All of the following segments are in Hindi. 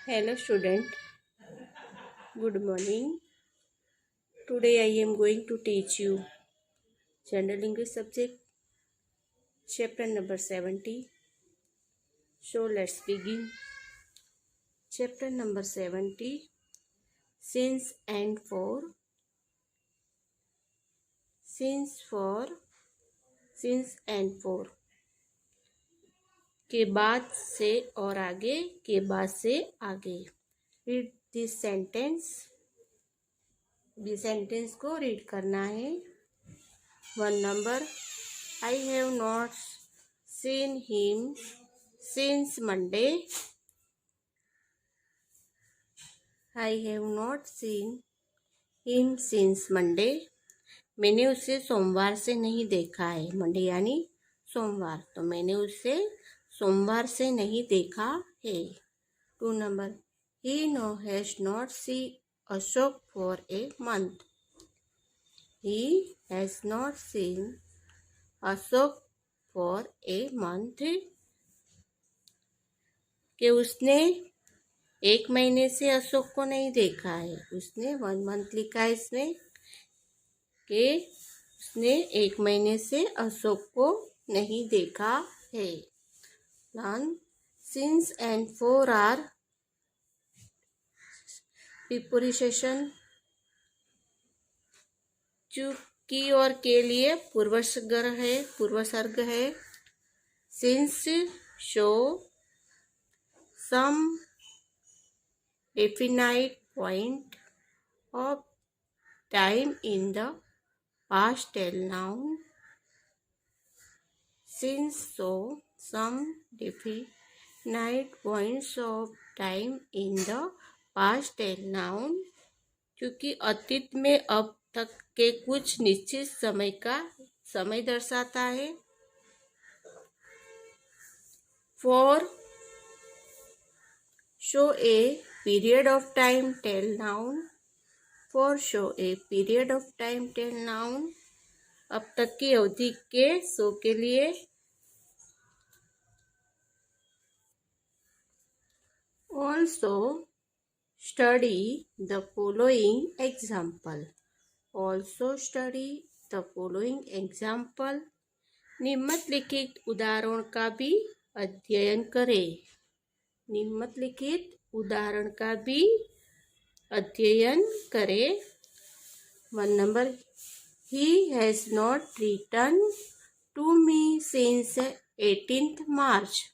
Hello student, good morning. Today I am going to teach you General English subject, chapter number 70. So let's begin. Chapter number 70, since and for. Since and for. के बाद से और आगे, के बाद से आगे. Read this sentence. this sentence को रीड करना है. 1 number, I have not seen him since Monday. I have not seen him since Monday. मैंने उसे सोमवार से नहीं देखा है. मंडे यानी सोमवार, तो मैंने उसे सोमवार से नहीं देखा है. 2 number, he has not seen Ashok for a month. He has not seen Ashok for a month. कि उसने 1 महीने से अशोक को नहीं देखा है. उसने 1 month लिखा है इसमें, कि उसने 1 महीने से अशोक को नहीं देखा है. None. Since and for are preposition. चूंकि और के लिए पूर्वसर्ग है. Since show some definite point of time in the past tense noun. Since show some definite points of time in the past tense noun. क्योंकि अतीत में अब तक के कुछ निश्चित समय दर्शाता है. For show a period of time tell noun. For show a period of time tell noun. अब तक की अवधि के शो के लिए. Also study the following example. Also study the following example. निम्नलिखित उदाहरण का भी अध्ययन करें. निम्नलिखित उदाहरण का भी अध्ययन करें. 1 number, he has not written to me since 18th March.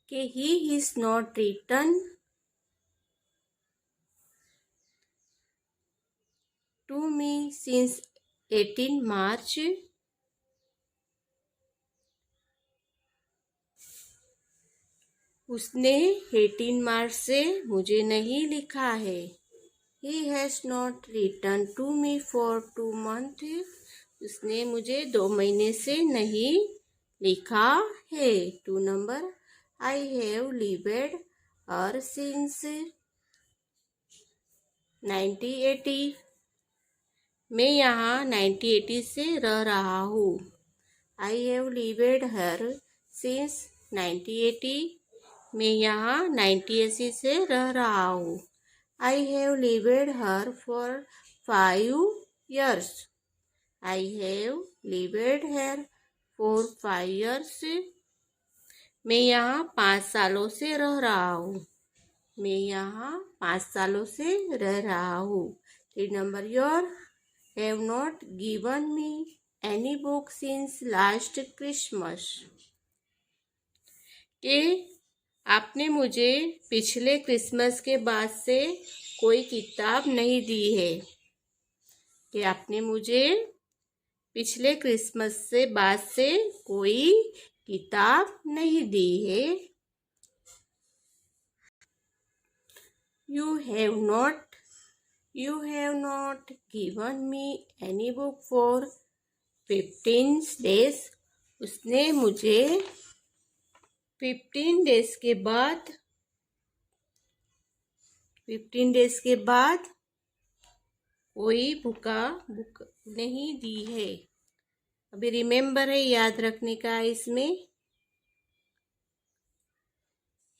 कि he is not written to me since 18 March. उसने 18 मार्च से मुझे नहीं लिखा है. He has not written to me for 2 months. उसने मुझे 2 महीने से नहीं लिखा है. 2 number, I have lived her since 1980. मैं यहाँ 1980 से रह रहा हूँ. I have lived her since 1980. मैं यहाँ 1980 से रह रहा हूँ. I have lived her for 5 years. I have lived her for 5 years. मैं यहाँ 5 सालों से रह रहा हूँ. मैं यहाँ 5 सालों से रह रहा हूँ. 3 number, you have not given me any book since last Christmas. कि आपने मुझे पिछले क्रिसमस के बाद से कोई किताब नहीं दी है. कि आपने मुझे पिछले क्रिसमस से बाद से कोई किताब नहीं दी है. You have not given me any book for 15 days. उसने मुझे 15 डेज के बाद कोई बुक नहीं दी है. अभी रिमेम्बर है, याद रखने का. इसमें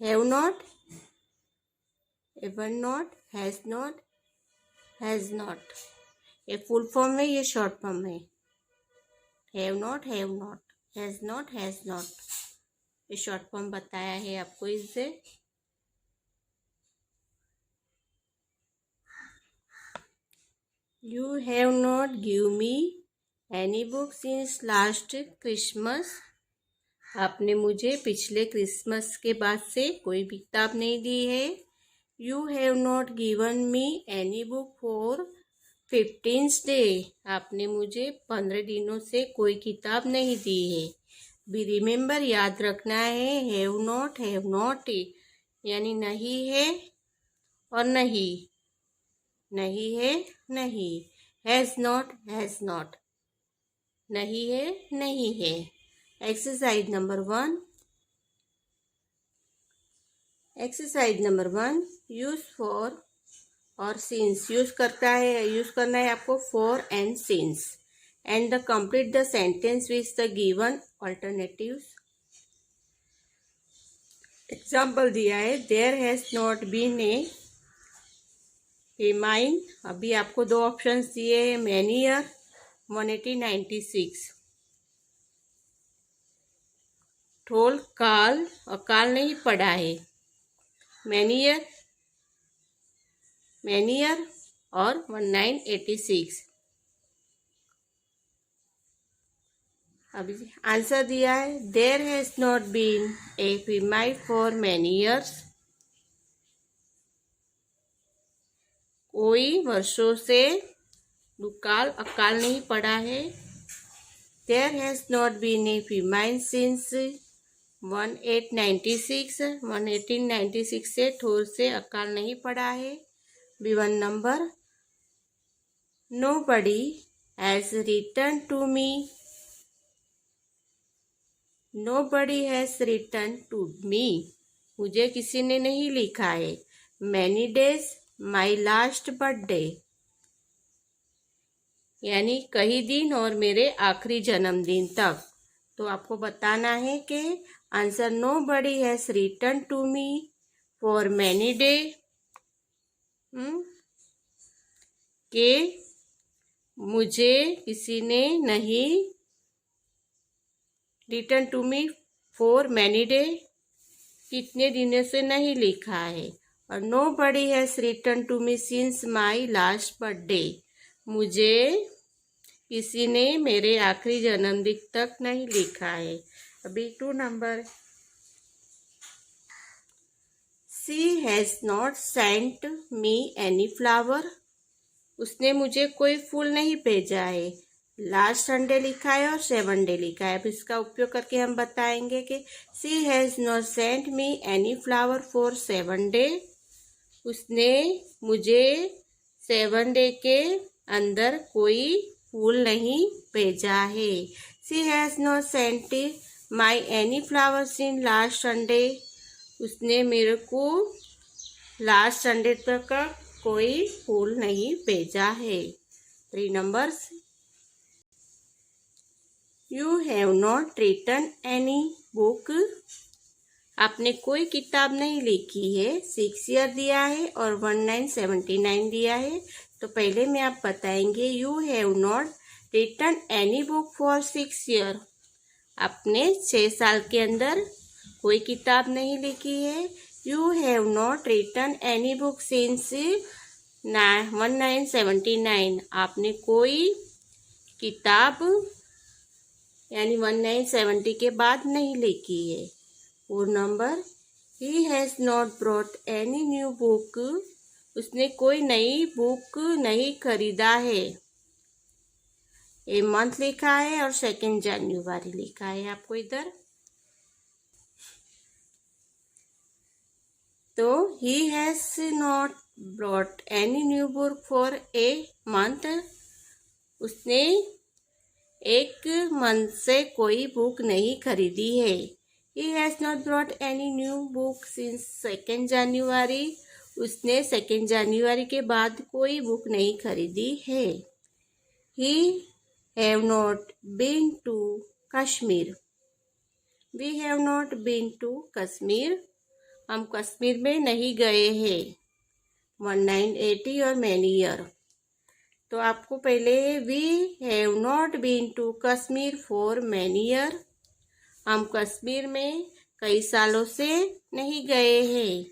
have not, ever not, has not, has not. ये फुल फॉर्म है, ये शॉर्ट फॉर्म है। Have not, has not, has not, ये शॉर्ट फॉर्म बताया है आपको इससे। You have not give me any book since last Christmas. आपने मुझे पिछले क्रिसमस के बाद से कोई भी किताब नहीं दी है। You have not given me any book for 15th day. आपने मुझे 15 दिनों से कोई किताब नहीं दी है। बी रिमेंबर, याद रखना है, हैव नॉट यानी नहीं है और नहीं, नहीं है नहीं। हैज नॉट, नहीं है नहीं है। एक्सरसाइज नंबर 1 यूज फॉर और सिंस। यूज करना है आपको for and since and the complete the sentence with the given alternatives. Example दिया है, there has not been a famine. अभी आपको 2 ऑप्शंस दिए हैं, मैनी ईयर 1896। टोल काल, और काल नहीं पड़ा है, मैनी ईयर और 1986। अभी आंसर दिया है, there has not been a famine for many years. कोई वर्षों से दुकाल अकाल नहीं पड़ा है। There has not been a famine since 1896 से ठोर से अकाल नहीं पड़ा है। B1 number, nobody has written to me, nobody has written to me, मुझे किसी ने नहीं लिखा है। many days my last birthday, यानी कई दिन और मेरे आखिरी जन्मदिन तक। तो आपको बताना है कि answer nobody has written to me for many day, कि मुझे किसी ने नहीं, written to me for many day, कितने दिनों से नहीं लिखा है। और nobody has written to me since my last birthday, मुझे किसी ने मेरे आखिरी जन्मदिन तक नहीं लिखा है। अभी 2 number, she has not sent me any flower, उसने मुझे कोई फूल नहीं भेजा है। लास्ट संडे लिखा है और 7 डे लिखा है। अब इसका उपयोग करके हम बताएंगे कि she has not sent me any flower for 7 day, उसने मुझे 7 डे के अंदर कोई फूल नहीं भेजा है। she has not sent my any flowers in last Sunday, उसने मेरे को लास्ट संडे तक का कोई फूल नहीं भेजा है। 3 numbers, you have not written any book, आपने कोई किताब नहीं लिखी है। 6 ईयर दिया है और 1979 दिया है। तो पहले में आप बताएंगे, you have not written any book for 6 year, आपने 6 साल के अंदर कोई किताब नहीं लिखी है। You have not written any book since 1979, आपने कोई किताब यानी 1970 के बाद नहीं लिखी है। 4 number, he has not brought any new book, उसने कोई नई बुक नहीं खरीदा है। ए मंथ लिखा है और 2 जनवरी लिखा है आपको इधर। तो he has not brought any new book for a month, उसने 1 मंथ से कोई बुक नहीं खरीदी है। He has not brought any new book since 2 जनवरी, उसने 2 जनवरी के बाद कोई बुक नहीं खरीदी है। He have not been to Kashmir, we have not been to Kashmir, हम कश्मीर में नहीं गए हैं। 1980 और मैनी ईयर। तो आपको पहले we have not been to Kashmir for many year. हम कश्मीर में कई सालों से नहीं गए हैं।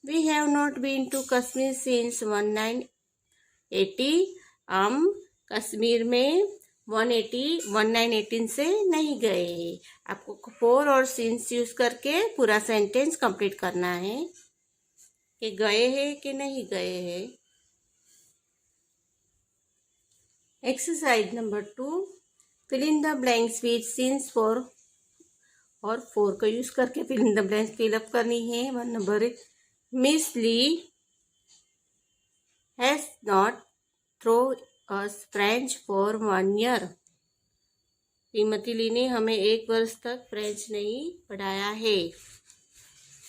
We have not been to Kashmir since 1980। हम कश्मीर में 1918 से नहीं गए हैं। आपको फोर और सिंस यूज करके पूरा सेंटेंस कंप्लीट करना है कि गए हैं कि नहीं गए हैं। Exercise number 2, fill in the blanks with since for और 4 का यूज करके fill in the blanks fill up करनी है। 1 number, Miss Lee has not throw us French for 1 year. श्रीमती ली ने हमें 1 वर्ष तक फ्रेंच नहीं पढ़ाया है।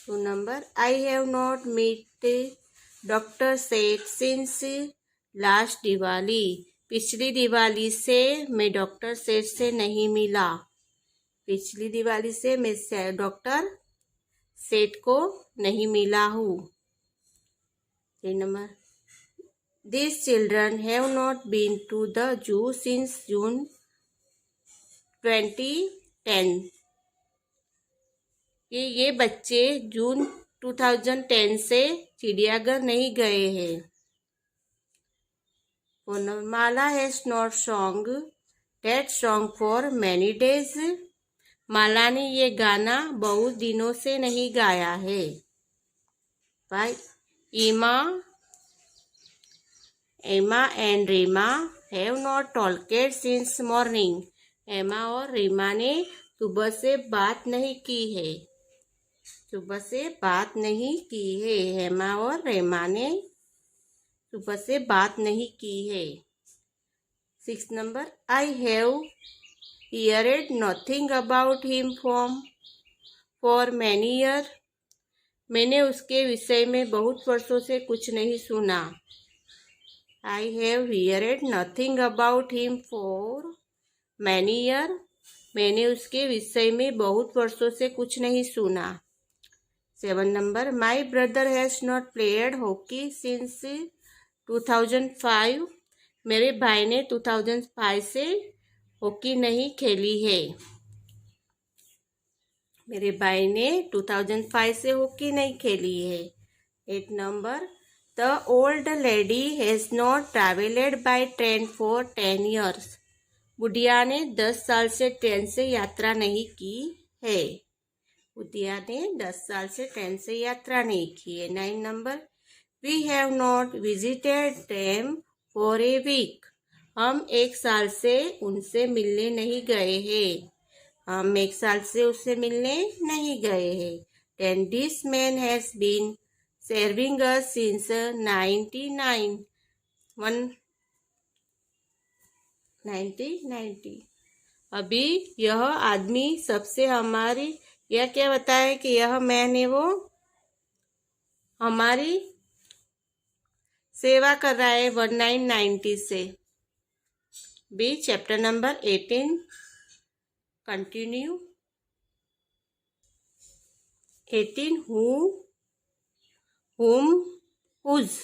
2 number, I have not meet doctor Seth since last Diwali. पिछली दिवाली से मैं डॉक्टर सेठ से नहीं मिला। पिछली दिवाली से मैं डॉक्टर सेठ को नहीं मिला हूँ। 3 number, this children have not been to the zoo since June 2010। ये बच्चे जून 2010 से चिड़ियाघर नहीं गए हैं। Mala has not song that song for many days. Mala ने ये गाना बहुत दिनों से नहीं गाया है। 5, Emma and Reema have not talked since morning. Emma और रीमा ने सुबह से बात नहीं की है। सुबह से बात नहीं की है। एमा और रीमा ने सुबह से बात नहीं की है। 6 number, I have heard nothing about him for many years। मैंने उसके विषय में बहुत वर्षों से कुछ नहीं सुना। I have heard nothing about him for many years। मैंने उसके विषय में बहुत वर्षों से कुछ नहीं सुना। 7 number, my brother has not played hockey since 2005। मेरे भाई ने 2005 से हॉकी नहीं खेली है। मेरे भाई ने 2005 से हॉकी नहीं खेली है। 8 number, the old lady has not travelled by train for 10 years। बुढ़िया ने 10 साल से ट्रेन से यात्रा नहीं की है। बुढ़िया ने 10 साल से ट्रेन से यात्रा नहीं की है। 9 number, we have not visited them for a week. हम 1 साल से उनसे मिलने नहीं गए हैं। हम 1 साल से उससे मिलने नहीं गए हैं। 10, this man has been serving us since 1990। अभी यह आदमी सबसे हमारी, यह क्या बताया कि यह मैन है वो हमारी सेवा कर रहा है 1990 से। B, chapter number 18 continue. 18, whom, whose,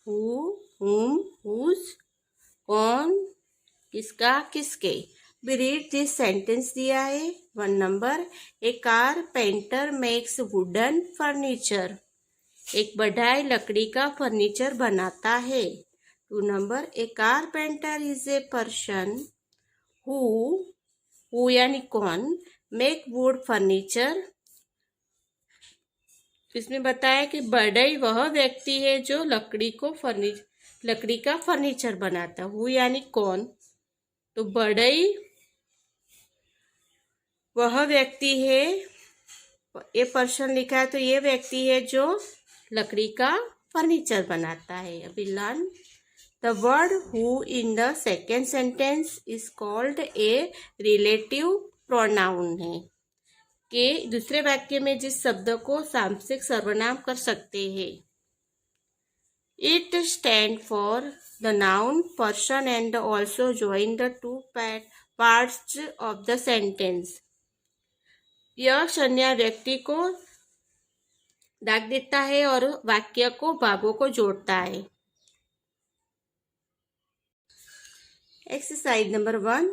whom, whose, कौन, किसका, किसके। भी रीड दिस सेंटेंस दिया है। 1 नंबर, ए कारपेंटर मेक्स वुडन फर्नीचर। एक बढ़ई लकड़ी का फर्नीचर बनाता है। 2 number, A carpenter is a person who यानी कौन मेक वुड फर्नीचर। इसमें बताया कि बढ़ई वह व्यक्ति है जो लकड़ी का फर्नीचर बनाता। हु यानी कौन, तो बढ़ई वह व्यक्ति है, ये पर्सन लिखा है तो ये व्यक्ति है जो लकड़ी का फर्नीचर बनाता है। अभी learn the word who in the second sentence is called a relative pronoun है कि दूसरे वाक्य में जिस शब्द को सामसिक सर्वनाम कर सकते हैं। It stand for the noun person and also join the 2 parts of the sentence. यह संज्ञा व्यक्ति को दाग देता है और वाक्य को भागों को जोड़ता है। Exercise number 1,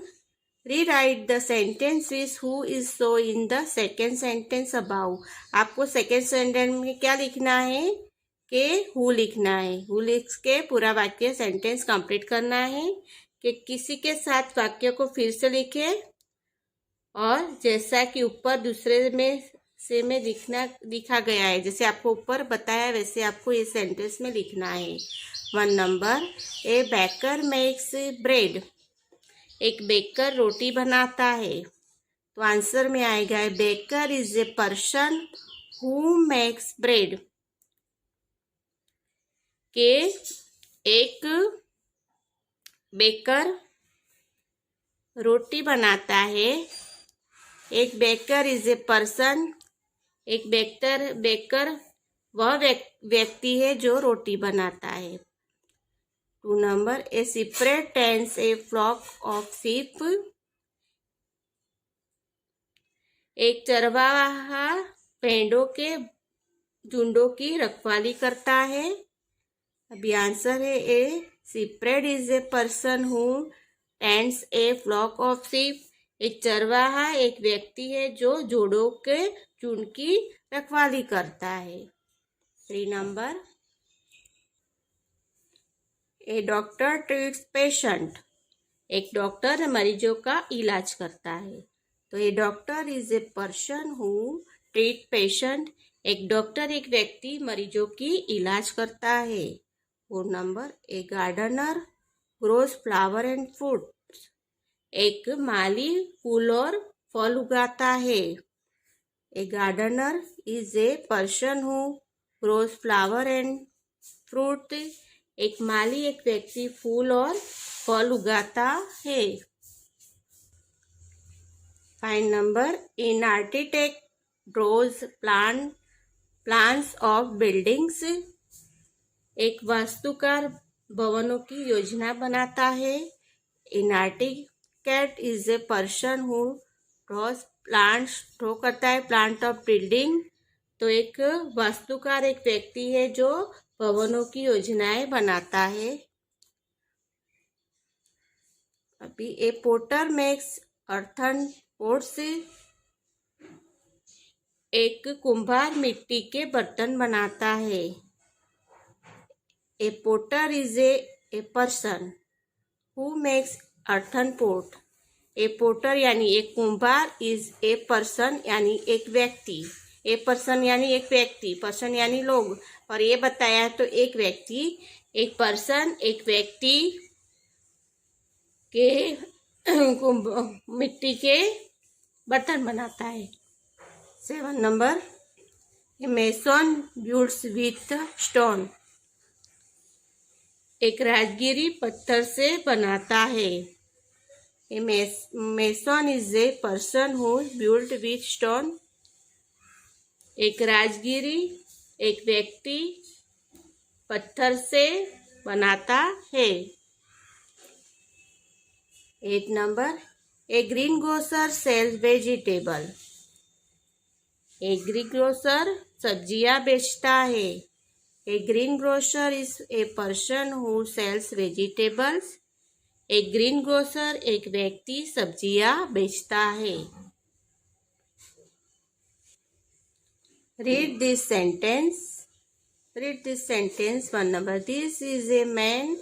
rewrite the sentence with who is so in the second sentence above. आपको सेकेंड सेंटेंस में क्या लिखना है कि हु लिखना है। हु लिख के पूरा वाक्य सेंटेंस कंप्लीट करना है। कि किसी के साथ वाक्य को फिर से लिखे और जैसा कि ऊपर दूसरे में लिखा गया है, जैसे आपको ऊपर बताया वैसे आपको ये सेंटेंस में लिखना है। 1 number, a baker makes bread. एक बेकर रोटी बनाता है। तो आंसर में आएगा a baker is a person who makes bread. के एक बेकर रोटी बनाता है। एक बेकर इज ए पर्सन, एक बेकर वह व्यक्ति है जो रोटी बनाता है। 2 number, a shepherd tends a flock of sheep। एक चरवाहा भेड़ों के झुंडों की रखवाली करता है। अभी आंसर है a shepherd is a person who tends a flock of sheep। एक चरवाहा एक व्यक्ति है जो जोड़ों के झुंड की रखवाली करता है। 3 नंबर, ए डॉक्टर ट्रीट्स पेशेंट। एक डॉक्टर मरीजों का इलाज करता है। तो a doctor is a person who treat patient. एक डॉक्टर एक व्यक्ति मरीजों की इलाज करता है। 4 नंबर, a gardener grows flower and fruit. एक माली फूल और फल उगाता है। A gardener is a person who grows flower and fruit. एक माली एक व्यक्ति फूल और फल उगाता है। 5 नंबर, an architect draws plans of buildings. एक वास्तुकार भवनों की योजना बनाता है। An architect is a person who draws draw करता है प्लांट ऑफ बिल्डिंग। तो एक वास्तुकार एक व्यक्ति है जो भवनों की योजनाएं बनाता है। अभी a potter makes earthen pots. एक कुंभार मिट्टी के बर्तन बनाता है। A potter is a person who makes earthen pot. A potter यानी एक कुंभार, इज ए पर्सन यानी एक व्यक्ति। ए पर्सन यानी एक व्यक्ति, पर्सन यानी लोग, और ये बताया तो एक व्यक्ति, एक पर्सन एक व्यक्ति के मिट्टी के बर्तन बनाता है। 7 नंबर, a mason builds with stone. एक राजगिरी पत्थर से बनाता है। A mason is a person who build with stone. एक राजगिरी एक व्यक्ति पत्थर से बनाता है। 8 नंबर, a green grocer sells vegetable. एक ग्रीन ग्रोसर सब्जियां बेचता है। A green grocer is a person who sells vegetables. एक ग्रीन ग्रोसर एक व्यक्ति सब्जियां बेचता है। Read this sentence. 1 number, this is a man,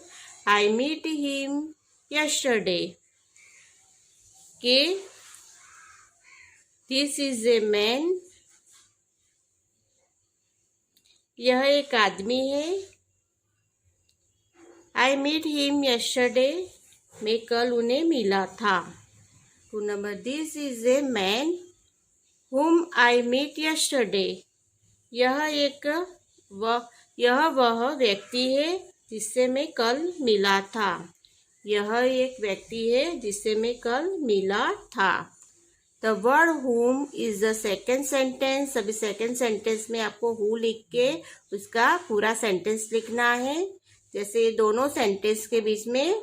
I met him yesterday. के this is a man, यह एक आदमी है। I met him yesterday, मैं कल उन्हें मिला था। 2 number, this is a man whom I met yesterday. यह वह व्यक्ति है जिससे मैं कल मिला था। यह एक व्यक्ति है जिससे मैं कल मिला था। The word whom is the second sentence. अभी सेकेंड सेंटेंस में आपको who लिख के उसका पूरा सेंटेंस लिखना है। जैसे दोनों सेंटेंस के बीच में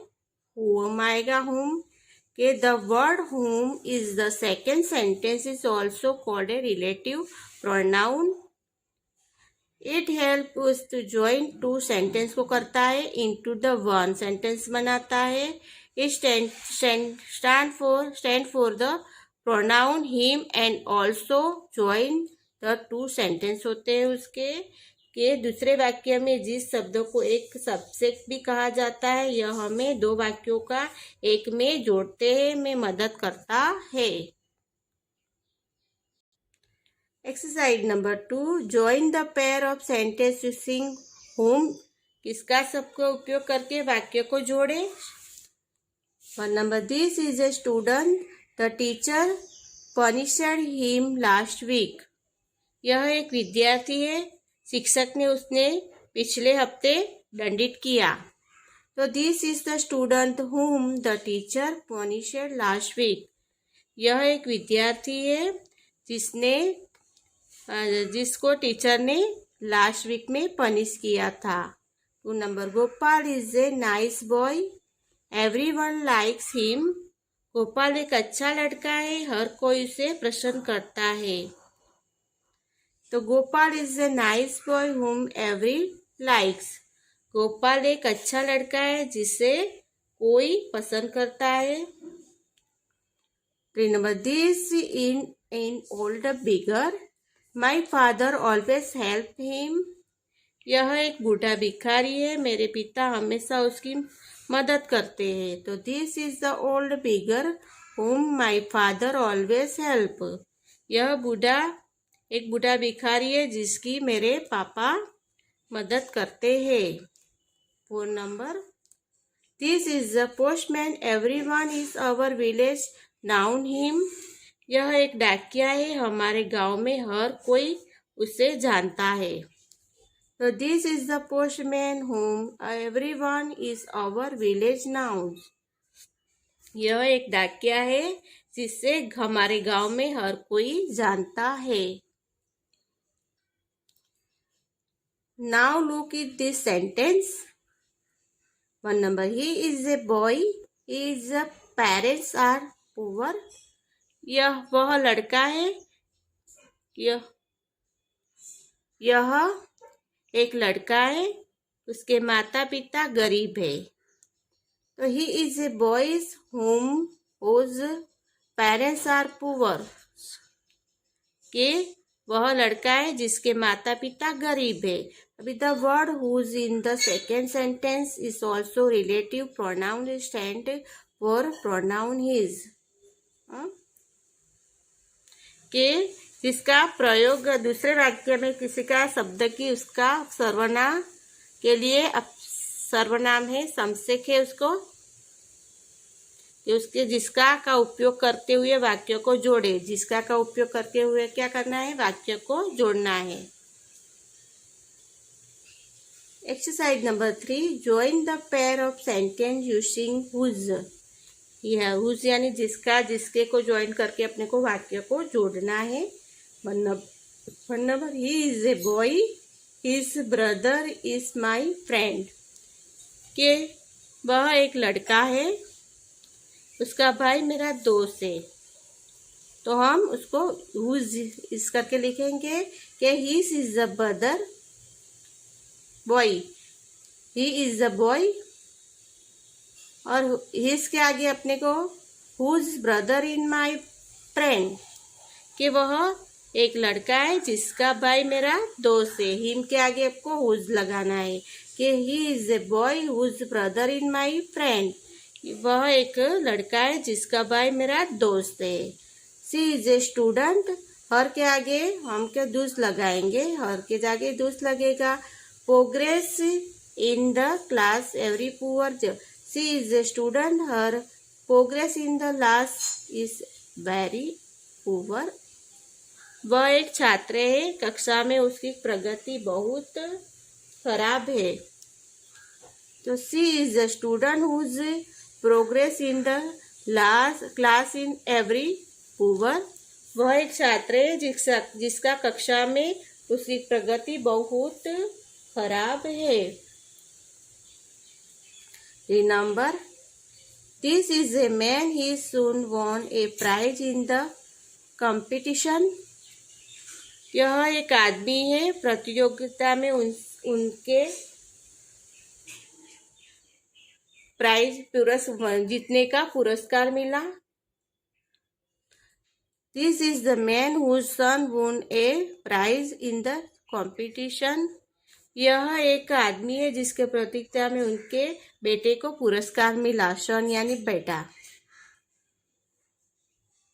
whom आएगा, whom के the word whom is the second sentence is also called a relative pronoun. It help उस टू ज्वाइन टू सेंटेंस को करता है इनटू द वन सेंटेंस बनाता है. It stand for the pronoun him and also join the two sentence होते हैं उसके कि दूसरे वाक्य में जिस शब्दों को एक सब्जेक्ट भी कहा जाता है यह हमें दो वाक्यों का एक में जोड़ते हैं में मदद करता है. Exercise number 2. Join the pair of sentence using whom. किसका सबका उपयोग करके वाक्य को जोड़े. 1 नंबर. This is a student the teacher punished him last week. यह एक विद्यार्थी है शिक्षक ने उसने पिछले हफ्ते दंडित किया. तो this is the student whom the teacher punished last week. यह एक विद्यार्थी है जिसको टीचर ने लास्ट वीक में पनिश किया था. 2 number. Gopal is a nice boy everyone likes him. Gopal एक अच्छा लड़का है हर कोई उसे पसंद करता है. तो Gopal is a nice boy हुम एवरी लाइक्स. गोपाल एक अच्छा लड़का है जिसे कोई पसंद करता है. 3 number. This in old bigger my father always help him. यह एक बूढ़ा भिखारी है मेरे पिता हमेशा उसकी मदद करते हैं. तो दिस इज द ओल्ड बिगर हुम माई फादर ऑलवेज हेल्प. यह एक बूढ़ा भिखारी है जिसकी मेरे पापा मदद करते हैं. 4 number. This is the postman everyone is our village noun him. यह एक डाकिया है हमारे गांव में हर कोई उसे जानता है. तो दिस इज द पोस्टमैन हुम everyone is our village noun. यह एक डाकिया है जिसे हमारे गांव में हर कोई जानता है. Now look at this sentence. 1 number. He is a boy his parents are poor. यह वह लड़का है यह एक लड़का है उसके माता पिता गरीब है. तो ही इज ए बॉय हुम हुज पेरेंट्स आर पुअर. के वह लड़का है जिसके माता पिता गरीब है. अभी the word who's in the second sentence is also relative pronoun stand for pronoun his. के जिसका प्रयोग दूसरे वाक्य में किसी का शब्द की उसका सर्वनाम के लिए सर्वनाम है समसेक है उसके जिसका का उपयोग करते हुए वाक्य को जोड़े. जिसका का उपयोग करते हुए क्या करना है वाक्य को जोड़ना है. Exercise number 3. Join the pair of sentence using whose. यह हुज यानी जिसका जिसके को ज्वाइन करके अपने को वाक्य को जोड़ना है. 1 number. He is a boy his brother is my friend. के वह एक लड़का है उसका भाई मेरा दोस्त है. तो हम उसको हुज इस करके लिखेंगे कि he is the brother boy. He is the boy और हिज के आगे अपने को whose brother in my friend. कि वह एक लड़का है जिसका भाई मेरा दोस्त है. हिम के आगे आपको हुज लगाना है कि he is a boy whose brother in my friend. वह एक लड़का है जिसका भाई मेरा दोस्त है. सी इज ए स्टूडेंट. हर के आगे हम के दूस लगाएंगे. हर के आगे दूस लगेगा. Progress in the class every poor. She is a student. Her progress in the class is very poor. वह एक छात्र है कक्षा में उसकी प्रगति बहुत खराब है. तो she is a student whose progress in the class in every poor. वह एक छात्र है जिसका कक्षा में उसकी प्रगति बहुत खराब है. Remember this is a man he soon won a prize in the competition. यह एक आदमी है, प्रतियोगिता में उनके जीतने का पुरस्कार मिला। This is the man whose son won a prize in the competition. यह एक आदमी है जिसके प्रतियोगिता में उनके बेटे को पुरस्कार मिला। सन यानी बेटा।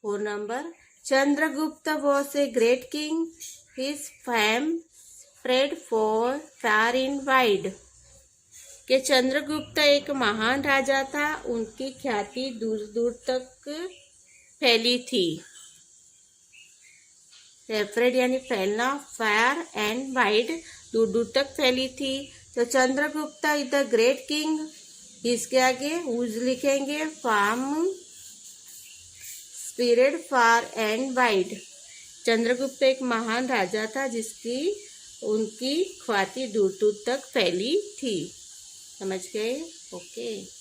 4 number, Chandragupta was a great king. His fame spread far and wide. कि चंद्रगुप्त एक महान राजा था, उनकी ख्याति दूर दूर तक फैली थी। स्प्रेड यानी फैलना, फायर एंड वाइड दूर दूर तक फैली थी। तो Chandragupta is the great king, इसके आगे उज लिखेंगे, farm spread far and wide. Chandragupta एक महान राजा था जिसकी उनकी ख्याति दूर दूर तक फैली थी। समझ गए? ओके।